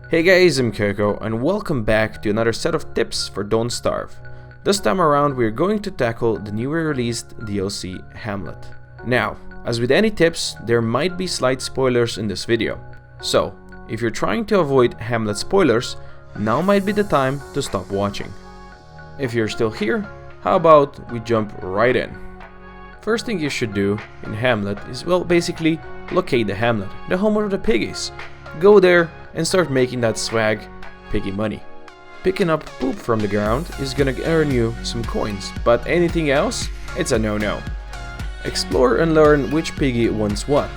Hey guys, I'm Koko and welcome back to another set of tips for Don't Starve. This time around we're going to tackle the newly released DLC Hamlet. Now, as with any tips, there might be slight spoilers in this video. So, if you're trying to avoid Hamlet spoilers, now might be the time to stop watching. If you're still here, how about we jump right in? First thing you should do in Hamlet is, well, basically locate the Hamlet, the home of the piggies. Go there and start making that swag piggy money. Picking up poop from the ground is gonna earn you some coins, but anything else, it's a no-no. Explore and learn which piggy wants what.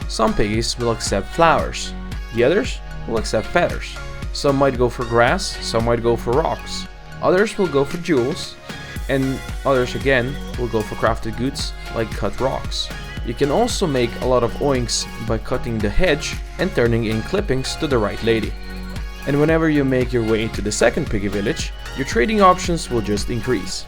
Some piggies will accept flowers, the others will accept feathers. Some might go for grass, some might go for rocks. Others will go for jewels, and others again will go for crafted goods like cut rocks. You can also make a lot of oinks by cutting the hedge and turning in clippings to the right lady. And whenever you make your way to the second piggy village, your trading options will just increase.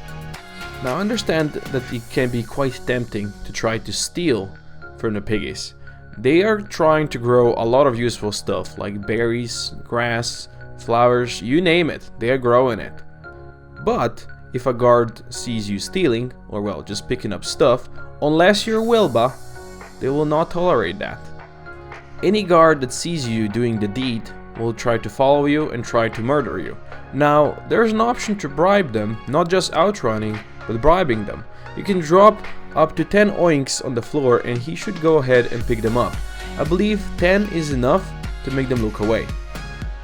Now understand that it can be quite tempting to try to steal from the piggies. They are trying to grow a lot of useful stuff like berries, grass, flowers, you name it, they are growing it. But if a guard sees you stealing, or well, just picking up stuff, unless you're Wilba, they will not tolerate that. Any guard that sees you doing the deed will try to follow you and try to murder you. Now, there's an option to bribe them, not just outrunning, but bribing them. You can drop up to 10 oinks on the floor and he should go ahead and pick them up. I believe 10 is enough to make them look away.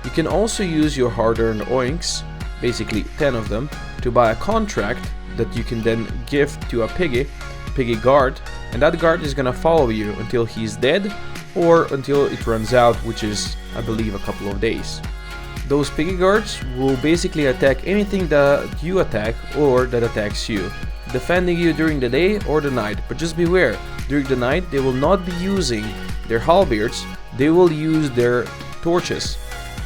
You can also use your hard-earned oinks, basically 10 of them, to buy a contract that you can then give to a piggy guard, and that guard is gonna follow you until he's dead or until it runs out, which is, I believe, a couple of days. Those piggy guards will basically attack anything that you attack or that attacks you, defending you during the day or the night. But just beware, during the night they will not be using their halberds, they will use their torches.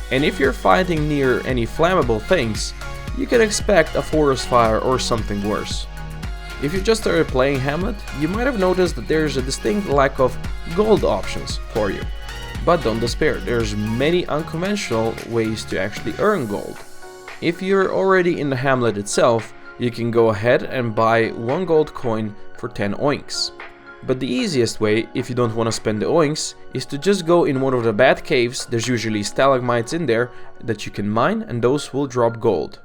And if you're fighting near any flammable things, you can expect a forest fire or something worse. If you just started playing Hamlet, you might have noticed that there's a distinct lack of gold options for you. But don't despair, there's many unconventional ways to actually earn gold. If you're already in the Hamlet itself, you can go ahead and buy 1 gold coin for 10 oinks. But the easiest way, if you don't want to spend the oinks, is to just go in one of the bad caves. There's usually stalagmites in there that you can mine, and those will drop gold.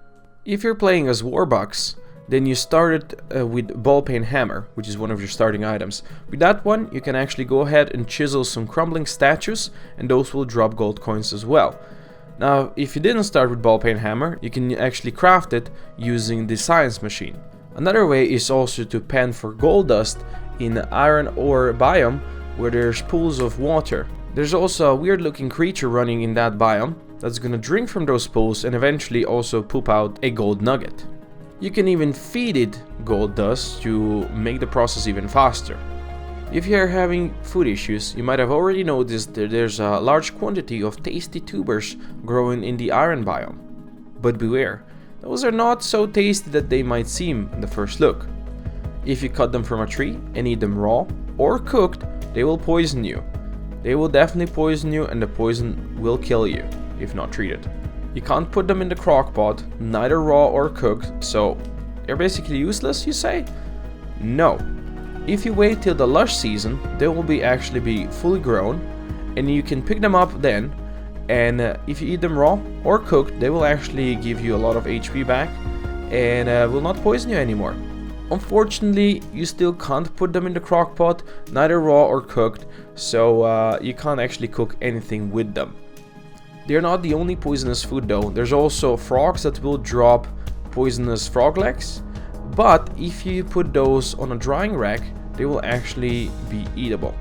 If you're playing as Warbucks, then you started with ballpeen hammer, which is one of your starting items. With that one, you can actually go ahead and chisel some crumbling statues, and those will drop gold coins as well. Now, if you didn't start with ballpeen hammer, you can actually craft it using the science machine. Another way is also to pan for gold dust in the iron ore biome where there's pools of water. There's also a weird looking creature running in that biome that's gonna drink from those pools and eventually also poop out a gold nugget. You can even feed it gold dust to make the process even faster. If you're having food issues, you might have already noticed that there's a large quantity of tasty tubers growing in the iron biome. But beware, those are not so tasty that they might seem in the first look. If you cut them from a tree and eat them raw or cooked, they will poison you. They will definitely poison you, and the poison will kill you if not treated. You can't put them in the crock pot, neither raw or cooked, so they're basically useless, you say? No. If you wait till the lush season, they will actually be fully grown, and you can pick them up then, and if you eat them raw or cooked, they will actually give you a lot of HP back and will not poison you anymore. Unfortunately, you still can't put them in the crock pot, neither raw or cooked, so you can't actually cook anything with them. They're not the only poisonous food though. There's also frogs that will drop poisonous frog legs, but if you put those on a drying rack, they will actually be eatable.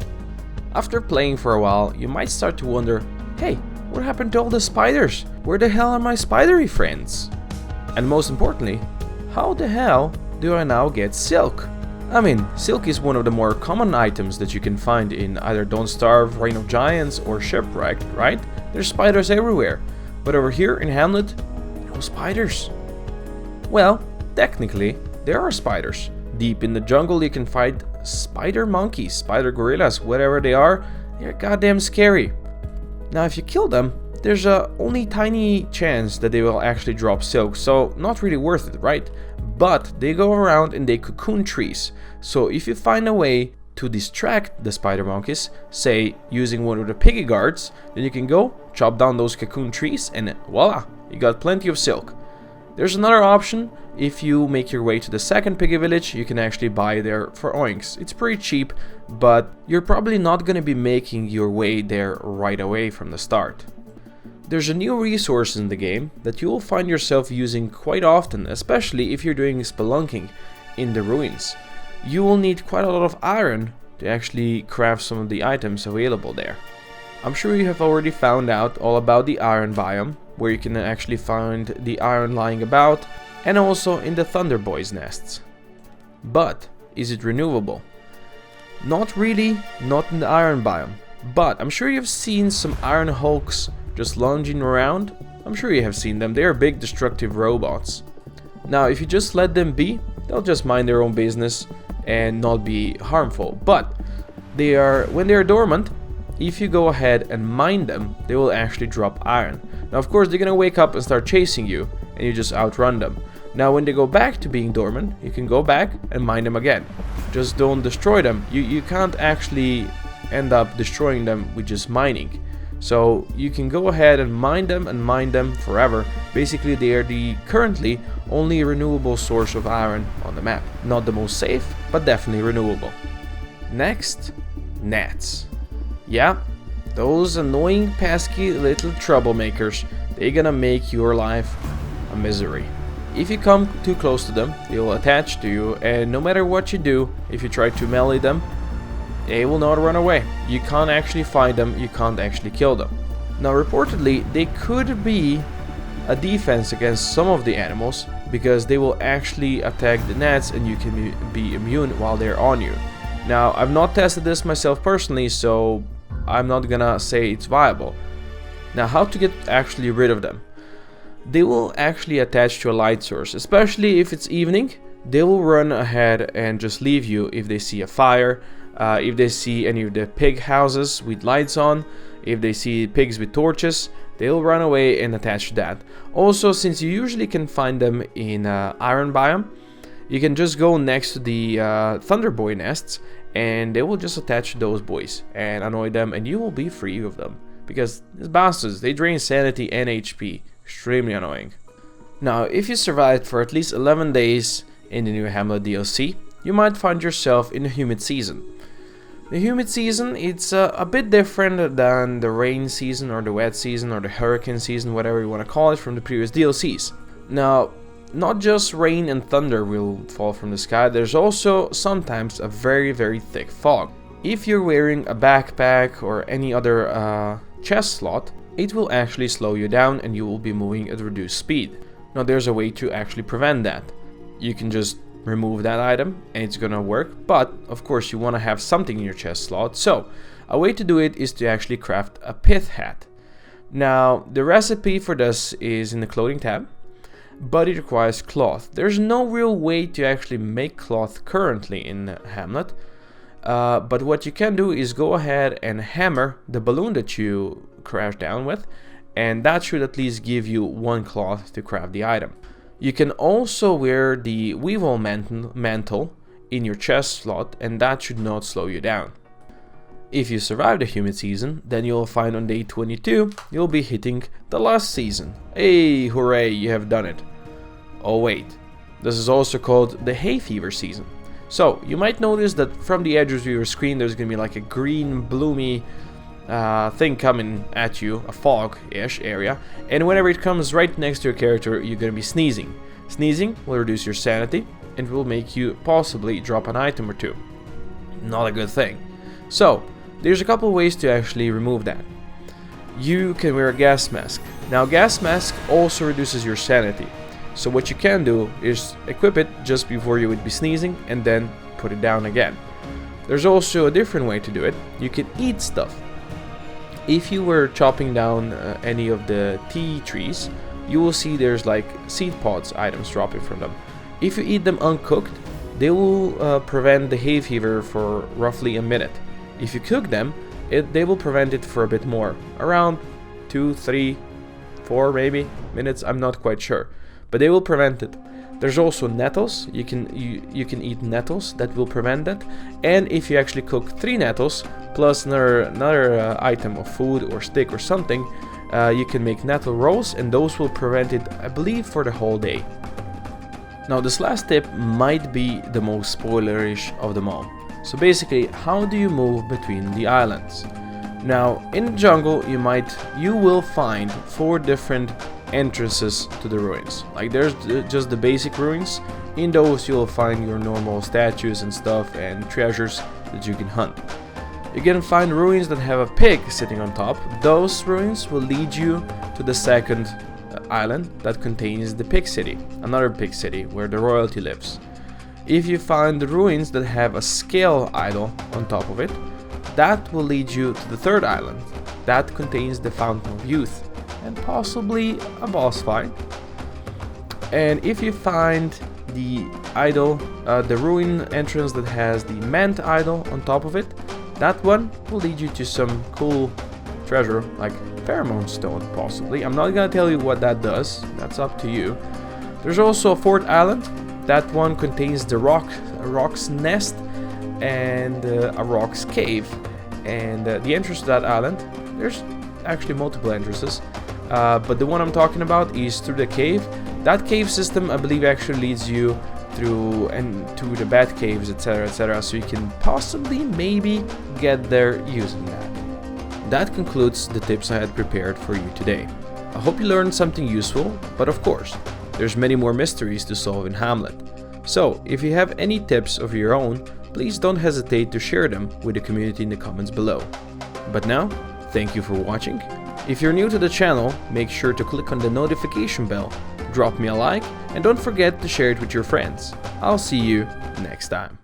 After playing for a while, you might start to wonder, hey, what happened to all the spiders? Where the hell are my spidery friends? And most importantly, how the hell do I now get silk? I mean, silk is one of the more common items that you can find in either Don't Starve, Reign of Giants, or Shipwrecked, right? There's spiders everywhere. But over here in Hamlet, no spiders. Well, technically, there are spiders. Deep in the jungle you can find spider monkeys, spider gorillas, whatever they are. They're goddamn scary. Now if you kill them, there's a only tiny chance that they will actually drop silk, so not really worth it, right? But they go around and they cocoon trees, so if you find a way to distract the spider monkeys, say using one of the piggy guards, then you can go chop down those cocoon trees and voila, you got plenty of silk. There's another option. If you make your way to the second piggy village, you can actually buy there for oinks. It's pretty cheap, but you're probably not going to be making your way there right away from the start. There's a new resource in the game that you will find yourself using quite often, especially if you're doing spelunking in the ruins. You will need quite a lot of iron to actually craft some of the items available there. I'm sure you have already found out all about the iron biome, where you can actually find the iron lying about, and also in the Thunder Boys nests. But is it renewable? Not really, not in the iron biome, but I'm sure you've seen some iron hulks just lounging around. I'm sure you have seen them. They are big destructive robots. Now if you just let them be, they'll just mind their own business and not be harmful, but when they are dormant, if you go ahead and mine them, they will actually drop iron. Now of course they're gonna wake up and start chasing you, and you just outrun them. Now when they go back to being dormant, you can go back and mine them again. Just don't destroy them. You can't actually end up destroying them with just mining. So you can go ahead and mine them forever. Basically they are the currently only renewable source of iron on the map. Not the most safe, but definitely renewable. Next, gnats. Yeah, those annoying pesky little troublemakers, they're gonna make your life a misery. If you come too close to them, they will attach to you, and no matter what you do, if you try to melee them, they will not run away. You can't actually find them, you can't actually kill them. Now reportedly, they could be a defense against some of the animals, because they will actually attack the gnats and you can be immune while they're on you. Now I've not tested this myself personally, so I'm not gonna say it's viable. Now how to get actually rid of them? They will actually attach to a light source, especially if it's evening. They will run ahead and just leave you if they see a fire, if they see any of the pig houses with lights on, if they see pigs with torches, they'll run away and attach to that. Also, since you usually can find them in iron biome, you can just go next to the Thunder Boy nests and they will just attach to those boys and annoy them, and you will be free of them. Because these bastards, they drain sanity and HP. Extremely annoying. Now, if you survived for at least 11 days in the new Hamlet DLC, you might find yourself in the humid season. The humid season, it's a bit different than the rain season or the wet season or the hurricane season, whatever you want to call it, from the previous DLCs. Now, not just rain and thunder will fall from the sky, there's also sometimes a very, very thick fog. If you're wearing a backpack or any other chest slot, it will actually slow you down and you will be moving at reduced speed. Now there's a way to actually prevent that. You can just remove that item and it's gonna work, but of course you want to have something in your chest slot. So a way to do it is to actually craft a pith hat. Now the recipe for this is in the clothing tab, but it requires cloth. There's no real way to actually make cloth currently in Hamlet, but what you can do is go ahead and hammer the balloon that you crash down with, and that should at least give you one cloth to craft the item. You can also wear the weevil mantle in your chest slot, and that should not slow you down. If you survive the humid season, then you'll find on day 22 you'll be hitting the last season. Hey, hooray, you have done it. Oh wait, this is also called the hay fever season. So you might notice that from the edges of your screen there's gonna be like a green bloomy thing coming at you, a fog-ish area, and whenever it comes right next to your character, you're gonna be sneezing. Sneezing will reduce your sanity and will make you possibly drop an item or two. Not a good thing. So there's a couple ways to actually remove that. You can wear a gas mask. Now gas mask also reduces your sanity, so what you can do is equip it just before you would be sneezing and then put it down again. There's also a different way to do it. You can eat stuff. If you were chopping down any of the tea trees, you will see there's like seed pods items dropping from them. If you eat them uncooked, they will prevent the hay fever for roughly a minute. If you cook them, they will prevent it for a bit more, around 2, 3, 4 maybe minutes, I'm not quite sure, but they will prevent it. There's also nettles. You can eat nettles that will prevent that. And if you actually cook 3 nettles plus another item of food or stick or something, you can make nettle rolls, and those will prevent it, I believe, for the whole day. Now this last tip might be the most spoilerish of them all. So basically, how do you move between the islands? Now in the jungle you will find 4 different entrances to the ruins. Like there's just the basic ruins. In those you'll find your normal statues and stuff and treasures that you can hunt. You can find ruins that have a pig sitting on top. Those ruins will lead you to the second island that contains the pig city, another pig city where the royalty lives. If you find the ruins that have a scale idol on top of it, that will lead you to the third island that contains the fountain of youth and possibly a boss fight. And if you find the idol, the ruin entrance that has the mant idol on top of it, that one will lead you to some cool treasure like pheromone stone possibly. I'm not gonna tell you what that does, that's up to you. There's also a 4th island. That one contains the rock's nest and a rock's cave. And the entrance to that island, there's actually multiple entrances, but the one I'm talking about is through the cave. That cave system, I believe, actually leads you through and to the bat caves, etc., so you can possibly maybe get there using that. That concludes the tips I had prepared for you today. I hope you learned something useful, but of course, there's many more mysteries to solve in Hamlet. So if you have any tips of your own, please don't hesitate to share them with the community in the comments below. But now, thank you for watching. If you're new to the channel, make sure to click on the notification bell, drop me a like, and don't forget to share it with your friends. I'll see you next time.